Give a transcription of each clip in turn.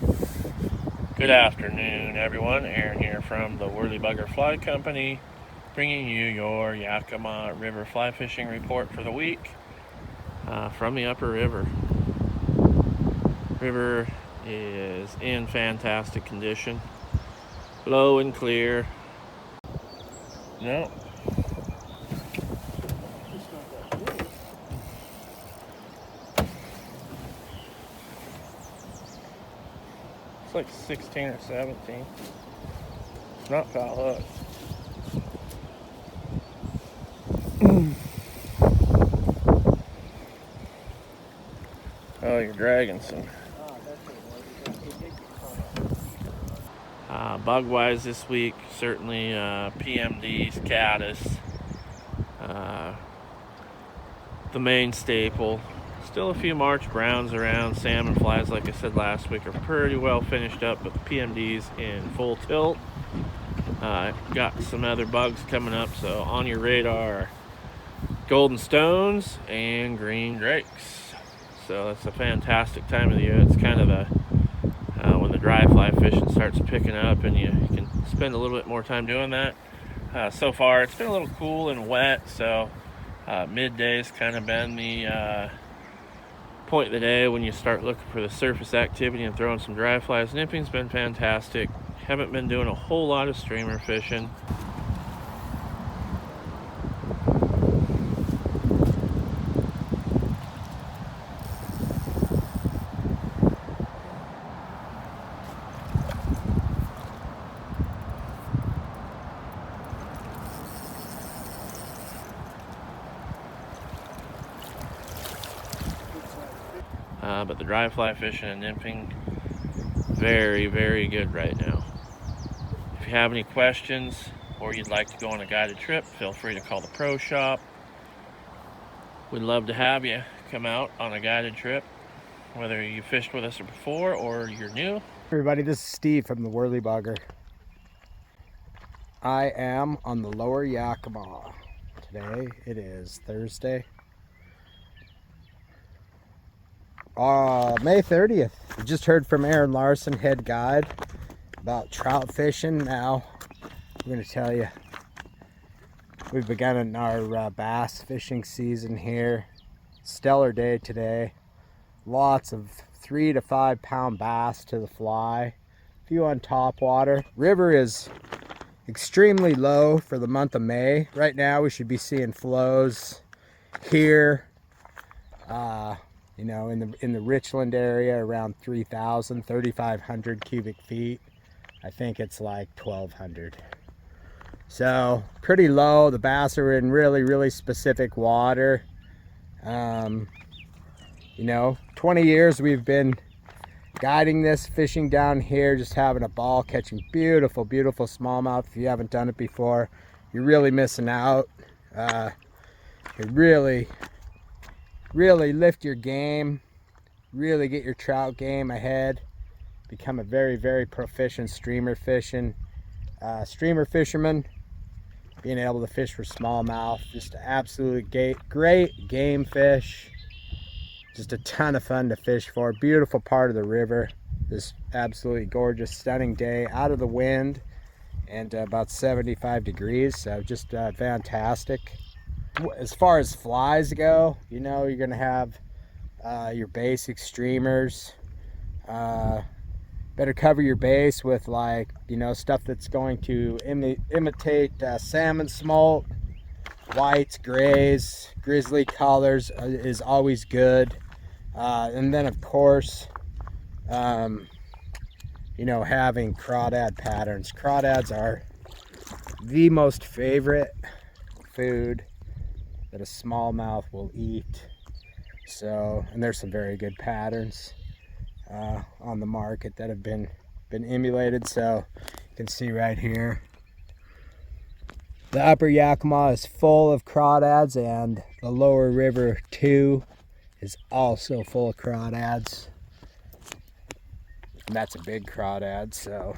Good afternoon, everyone. Aron here from the Worley Bugger Fly Company, bringing you your Yakima River fly fishing report for the week from the upper river. River is in fantastic condition, low and clear. No. It's like 16 or 17. It's not foul hook. Oh, you're dragging some. Bug-wise this week, certainly PMDs, caddis, the main staple. Still a few March browns around. Salmon flies, like I said last week, are pretty well finished up, but the PMD's in full tilt. Got some other bugs coming up, so on your radar, golden stones and green drakes. So that's a fantastic time of the year. It's kind of when the dry fly fishing starts picking up, and you can spend a little bit more time doing that. So far, it's been a little cool and wet, so midday's kind of been the point of the day when you start looking for the surface activity and throwing some dry flies. Nipping's been fantastic. Haven't been doing a whole lot of streamer fishing. But the dry fly fishing and nymphing, very, very good right now. If you have any questions or you'd like to go on a guided trip, feel free to call the Pro Shop. We'd love to have you come out on a guided trip, whether you fished with us before or you're new. Hey everybody, this is Steve from the Worley Bugger. I am on the Lower Yakima. Today it is Thursday, May 30th. We just heard from Aron Larsen, head guide, about trout fishing. Now I'm going to tell you, we've begun our bass fishing season here. Stellar day today. Lots of 3 to 5 pound bass to the fly. A few on top water. River is extremely low for the month of May. Right now we should be seeing flows here, you know, in the Richland area around 3,500 cubic feet. I think it's like 1,200. So pretty low. The bass are in really specific water. You know, 20 years we've been guiding this, fishing down here, just having a ball, catching beautiful smallmouth. If you haven't done it before, you're really missing out. You really lift your game, really get your trout game ahead, become a very proficient streamer fisherman, being able to fish for smallmouth. Just absolutely great game fish. Just a ton of fun to fish for. Beautiful part of the river. This absolutely gorgeous, stunning day, out of the wind, and about 75 degrees, so just fantastic. As far as flies go, you know, you're gonna have your basic streamers. Better cover your base with, like, you know, stuff that's going to imitate salmon smolt. Whites, grays, grizzly colors is always good. And then of course, you know, having crawdad patterns. Crawdads are the most favorite food that a smallmouth will eat. So, and there's some very good patterns on the market that have been emulated. So you can see right here, the upper Yakima is full of crawdads, and the lower river too is also full of crawdads. And that's a big crawdad. So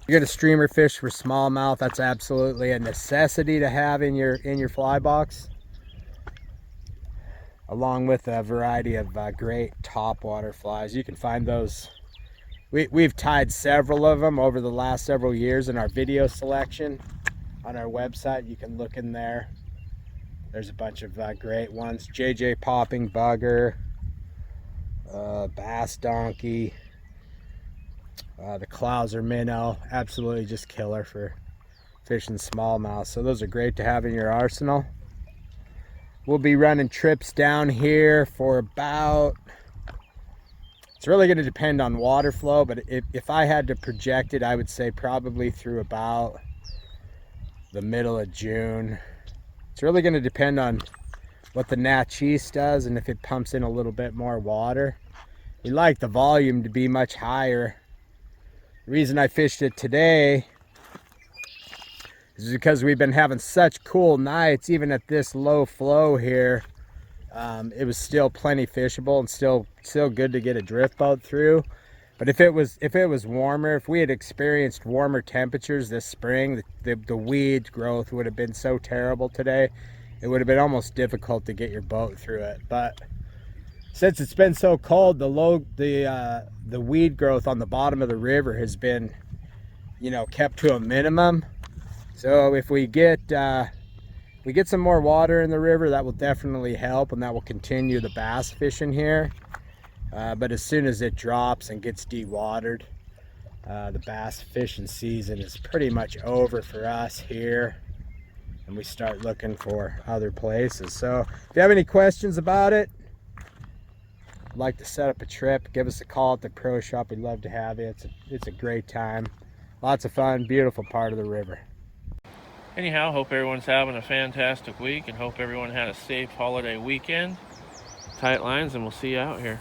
you're gonna streamer fish for smallmouth. That's absolutely a necessity to have in your fly box, along with a variety of great topwater flies. You can find those We've tied several of them over the last several years in our video selection on our website. You can look in there. There's a bunch of great ones. JJ Popping Bugger, Bass Donkey, the Clouser Minnow, absolutely just killer for fishing smallmouth. So those are great to have in your arsenal. We'll be running trips down here for about, it's really going to depend on water flow, but if I had to project it, I would say probably through about the middle of June. It's really going to depend on what the Natchez does and if it pumps in a little bit more water. We like the volume to be much higher. The reason I fished it today is because we've been having such cool nights. Even at this low flow here, it was still plenty fishable and still good to get a drift boat through. But if it was warmer, if we had experienced warmer temperatures this spring, the weed growth would have been so terrible today. It would have been almost difficult to get your boat through it. But since it's been so cold, the weed growth on the bottom of the river has been, kept to a minimum. So if we get some more water in the river, that will definitely help, and that will continue the bass fishing here. But as soon as it drops and gets dewatered, the bass fishing season is pretty much over for us here, and we start looking for other places. So if you have any questions about it, like to set up a trip, give us a call at the Pro Shop. We'd love to have you. It's a great time, lots of fun, beautiful part of the river. Anyhow, hope everyone's having a fantastic week and hope everyone had a safe holiday weekend. Tight lines, and we'll see you out here.